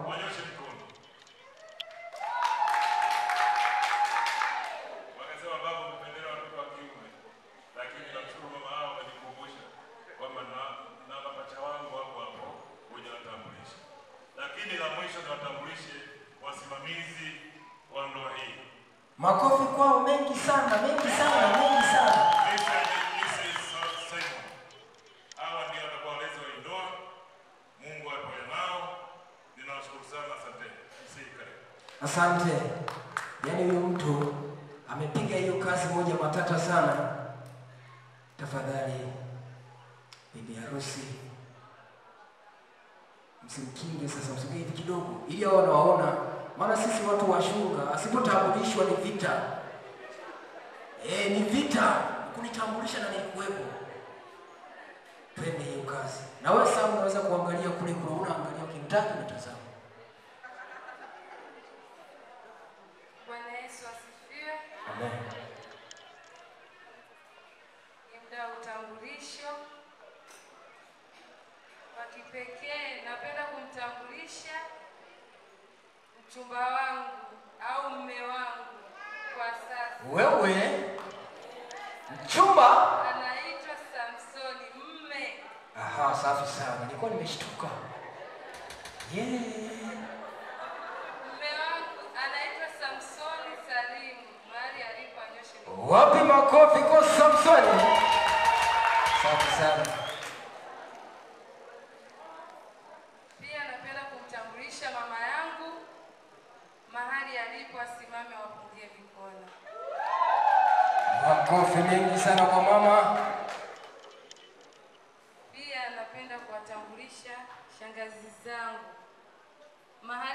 Wanyoshe mikono. Wakasema baba mpendelewa watoto wa kiume. Lakini namshukuru mama hao kanikumbusha kwamba na mapacha wangu hapo wenye watambulisha. Lakini la mwisho ni watambulishe wasimamizi wa ndoa hii. Makofi kwao mengi sana, mengi sana, mengi sana. Hawa ndio watakuwa walezi wa ndoa. Mungu awape nao. Ninawashukuru sana, asante. Asante. Yaani huyu mtu amepiga hiyo kazi moja matata sana. Tafadhali bibi harusi msimkinge sasa, msogee hivi kidogo ili hao wanawaona, maana sisi watu wa shunga asipotambulishwa ni vita. Ni vita kunitambulisha na nikuwepo. Twende hiyo kazi. Na wewe sasa unaweza kuangalia kule kuna unaangalia ukimtaka unatazama. Bwana Yesu asifiwe. Amen. Muda utambulisho wa kipekee, napenda kumtambulisha mchumba wangu au mume wangu kwa sasa. Wewe mchumba Anaitwa Samsoni mume. Aha, safi sana. Nilikuwa nimeshtuka. Mume wangu anaitwa Samsoni Salimu. Mahali alipo anyoshe mikono. Wapi makofi kwa Samsoni? Safi sana. Pia napenda kumtambulisha mama yangu. Mahali alipo asimame wapungie mikono. Makofi mengi sana kwa mama. Pia napenda kuwatambulisha shangazi zangu.